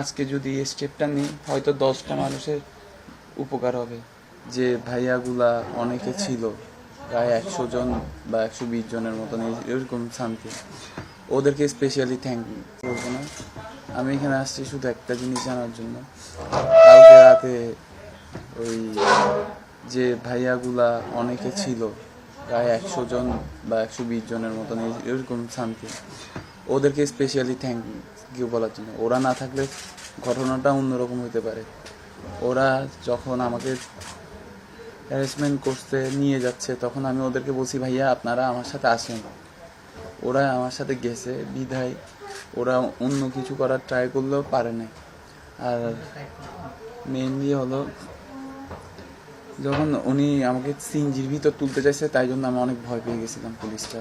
আজকে যদি এই স্টেপটা নিই হয়তো 10টা মানুষের উপকার হবে। যে ভাইয়াগুলা অনেকে ছিল, প্রায় 100 জন বা 120 জনের মতন, এরকম সামথিং, ওদেরকে স্পেশালি থ্যাংক বলবো না। আমি এখানে আসছি শুধু একটা জিনিস জানার জন্য। কালকে রাতে ওই যে ভাইয়াগুলা অনেকে ছিল, প্রায় 100 জন বা 120 জনের মতন, এরকম সামথিং, ওদেরকে স্পেশালি থ্যাংক ইউ বলার জন্য। ওরা না থাকলে ঘটনাটা অন্যরকম হতে পারে। ওরা যখন আমাকে হ্যারাসমেন্ট করতে নিয়ে যাচ্ছে তখন আমি ওদেরকে বলছি, ভাইয়া আপনারা আমার সাথে আসেন। ওরা আমার সাথে গেছে বিধায় ওরা অন্য কিছু করার ট্রাই করলেও পারে না। আর মেইনলি হলো যখন উনি আমাকে সিএনজির ভিতর তুলতে চাইছে, তাই জন্য আমি অনেক ভয় পেয়ে গেছিলাম পুলিশটা।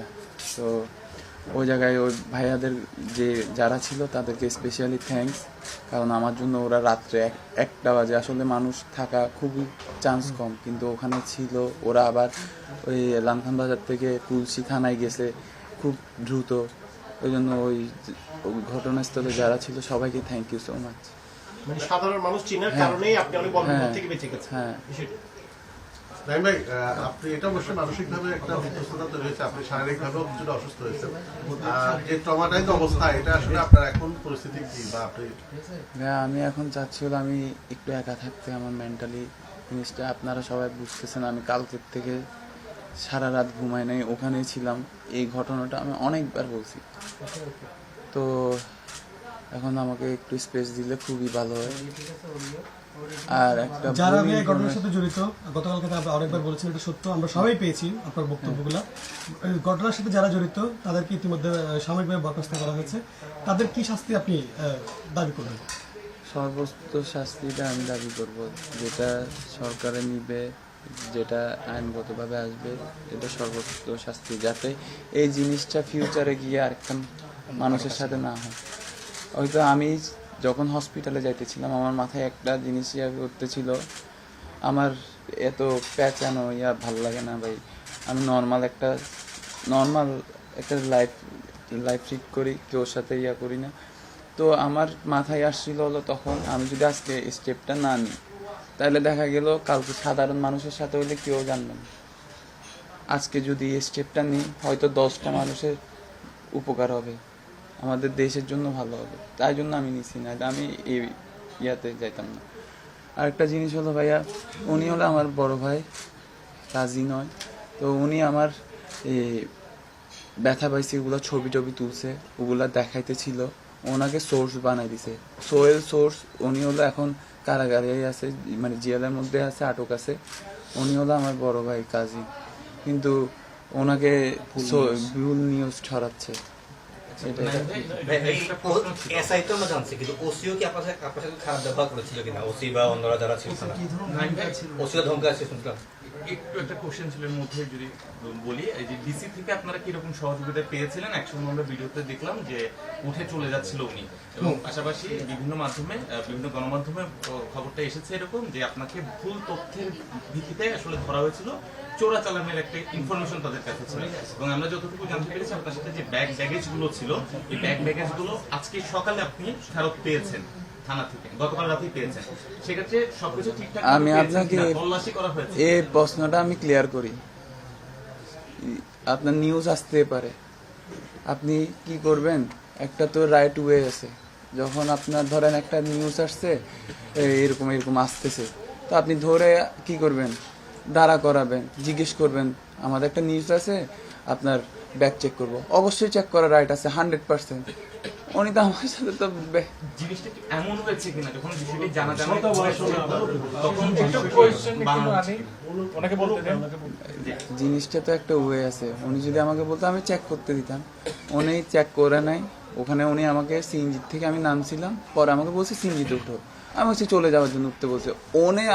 তো ওই জায়গায় ওই ভাইয়াদের যারা ছিল তাদেরকে স্পেশালি থ্যাঙ্কস, কারণ আমার জন্য ওরা রাত্রে 1টা বাজে, আসলে মানুষ থাকা খুবই চান্স কম, কিন্তু ওখানে ছিল। ওরা আবার ওই লামখান বাজার থেকে তুলসী থানায় গেছে খুব দ্রুত। ওই জন্য ওই ঘটনাস্থলে যারা ছিল সবাইকে থ্যাংক ইউ সো মাচ। মানে সাধারণ মানুষ চিনার কারণেই আপনি অনেক বড় বিপদ থেকে বেঁচে গেছেন। হ্যাঁ রাহিম ভাই, আপনি এটা অবশ্যই মানসিকভাবে একটা বিধ্বস্ততা তৈরি হয়েছে, আপনি শারীরিকভাবেও কিছুটা অসুস্থ হয়েছেন। যে ট্রমাটাইজ অবস্থা, এটা আসলে আপনার এখন পরিস্থিতি কি, বা আপনি? আমি এখন চাচ্ছি হলো আমি একটু একা থাকতে। আমার মেন্টালি জিনিসটা আপনারা সবাই বুঝতেছেন। আমি কালকের থেকে সারা রাত ঘুমাই নাই, ওখানেই ছিলাম। এই ঘটনাটা আমি অনেকবার বলছি। তো এখন আমাকে একটু স্পেস দিলে খুবই ভালো হয়। আর একটা যারা এই ঘটনার সাথে জড়িত, গতকালকে আপনি অনেকবার বলেছেন এটা সত্য, আমরা সবাই পেয়েছি আপনার বক্তব্যগুলো। এই ঘটনার সাথে যারা জড়িত তাদেরকে ইতিমধ্যে সাময়িকভাবে বরখাস্ত করা হয়েছে। তাদের কি শাস্তি আপনি দাবি করবেন? সর্বোচ্চ শাস্তিটা আমি দাবি করব, যেটা সরকারে নিবে, যেটা আইনগতভাবে আসবে, এটা সর্বোচ্চ শাস্তি, যাতে এই জিনিসটা ফিউচারে গিয়ে আরেকটা মানুষের সাথে না হয়। হয়তো আমি যখন হসপিটালে যাইতেছিলাম আমার মাথায় একটা জিনিস করতেছিল, আমার এত প্যাঁচানো ভাল লাগে না ভাই। আমি নর্মাল একটা লাইফ ঠিক করি, কেউর সাথে করি না। তো আমার মাথায় আসছিল হলো তখন, আমি যদি আজকে স্টেপটা না নিই তাহলে দেখা গেল কালকে সাধারণ মানুষের সাথে হইলে কেউ জানবে না। আজকে যদি এই স্টেপটা নিই হয়তো 10টা মানুষের উপকার হবে, আমাদের দেশের জন্য ভালো হবে। তাই জন্য আমি নিছি, না আমি এই যাইতাম না। আরেকটা জিনিস হলো ভাইয়া, উনি হলো আমার বড় ভাই, কাজী নয়। তো উনি আমার ব্যথা পাইছে ওগুলো ছবি টবি তুলছে, ওগুলা দেখাইতে ছিল, ওনাকে সোর্স বানাই দিছে, সোহেল সোর্স। উনি হলো এখন কারাগারে আছে, মানে জেলের মধ্যে আছে, আটক আছে। উনি হলো আমার বড় ভাই কাজী, কিন্তু ওনাকে ভুল নিউজ ছড়াচ্ছে। এসআই তো আমরা জানছি, কিন্তু ওসিও কি আপনার সাথে খারাপ ব্যবহার করেছিল কিনা? ওসি বা অন্যরা যারা ছিল, ওসিও ধমকে আছে শুনছিলাম। একটু একটা কোশ্চেন ছিল এর মধ্যে যদি বলি, এই যে ডিসি থেকে আপনারা কিরকম সহযোগিতা পেয়েছিলেন? একসময় আমরা ভিডিওতে দেখলাম যে উঠে চলে যাচ্ছিল উনি, এবং পাশাপাশি বিভিন্ন গণমাধ্যমে খবরটা এসেছে এরকম যে আপনাকে ভুল তথ্যের ভিত্তিতে আসলে ধরা হয়েছিল, চোরাচালানের একটা ইনফরমেশন তাদের কাছে ছিল। এবং আমরা যতটুকু জানতে পেরেছি আপনার সাথে যে ব্যাগেজ গুলো ছিল, এই ব্যাগেজ গুলো আজকে সকালে আপনি ফেরত পেয়েছেন থানা থেকে, গতকাল রাতেই পেয়েছেন। সেক্ষেত্রে সবকিছু ঠিকঠাক আমি আপনাকে এই প্রশ্নটা আমি ক্লিয়ার করি। আপনার নিউজ আসতে পারে, আপনি কি করবেন? একটা তো রাইট ওয়ে আছে। যখন আপনার ধরেন একটা নিউজ আসছে এরকম এরকম আসতেছে, তো আপনি ধরে কি করবেন? দাঁড়া করাবেন, জিজ্ঞেস করবেন আমাদের একটা নিউজ আছে, আপনার ব্যাক চেক করব। অবশ্যই চেক করার রাইট আছে 100%। উনি তো আমার সাথে তো জিনিসটা এমন হয়েছে কিনা যখন বিষয়টি জানা তখন জিনিসটা তো একটা ওয়ে আছে। উনি যদি আমাকে বলতো আমি চেক করতে দিতাম, উনি চেক করে নাই। ওখানে উনি আমাকে সিএনজি থেকে, আমি নামছিলাম, পরে আমাকে বলছে সিএনজিতে উঠো, আমি হচ্ছে চলে যাওয়ার জন্য উঠতে বলছে।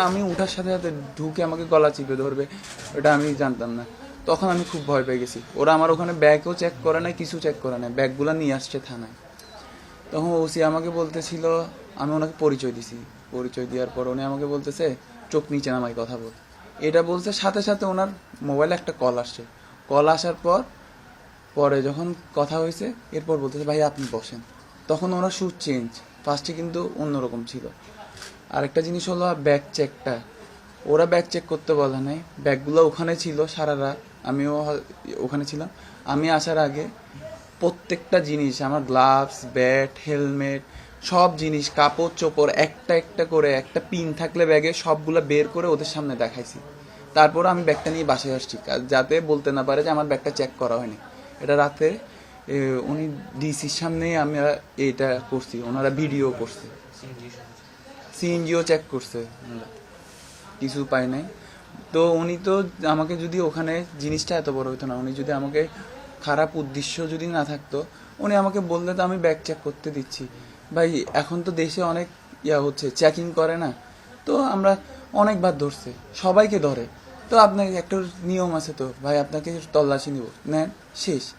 আমি উঠার সাথে সাথে ঢুকে আমাকে গলা চিপে ধরবে, ওটা আমি জানতাম না। তখন আমি খুব ভয় পেয়ে গেছি। ওরা আমার ওখানে ব্যাগও চেক করে নাই, কিছু চেক করে নাই, ব্যাগগুলো নিয়ে আসছে থানায়। তখন ওসি আমাকে বলতেছিল, আমি ওনাকে পরিচয় দিছি, পরিচয় দেওয়ার পর উনি আমাকে বলতেছে চোখ নিচে নামাই কথা বল। এটা বলছে, সাথে সাথে ওনার মোবাইলে একটা কল আসছে। কল আসার পরে যখন কথা হয়েছে, এরপর বলতেছে ভাই আপনি বসেন। তখন ওনার সুর চেঞ্জ, ফার্স্টে কিন্তু অন্যরকম ছিল। আরেকটা জিনিস হলো ব্যাগ চেকটা, ওরা ব্যাগ চেক করতে বলে নাই, ব্যাগগুলো ওখানে ছিল সারা রাত, আমিও ওখানে ছিলাম। আমি আসার আগে প্রত্যেকটা জিনিস, আমার গ্লাভস, ব্যাট, হেলমেট, সব জিনিস, কাপড় চোপড় একটা একটা করে, একটা পিন থাকলে ব্যাগে সবগুলো বের করে ওদের সামনে দেখাইছি। তারপর আমি ব্যাগটা নিয়ে বাসায় আসছি, যাতে বলতে না পারে যে আমার ব্যাগটা চেক করা হয়নি। এটা রাতে উনি ডিসির সামনেই আমরা এটা করছি, ওনারা ভিডিও করছে, সিএনজিও চেক করছে, ওনারা কিছু পাই নাই। তো উনি তো আমাকে যদি ওখানে জিনিসটা এত বড় হতো না, উনি যদি আমাকে খারাপ উদ্দেশ্য যদি না থাকতো, উনি আমাকে বললে তো আমি ব্যাগ চেক করতে দিচ্ছি। ভাই এখন তো দেশে অনেক হচ্ছে, চেকিং করে না, তো আমরা অনেকবার ধরছে, সবাইকে ধরে। তো আপনার একটা নিয়ম আছে তো ভাই, আপনাকে তল্লাশি নিব, নেন, শেষ।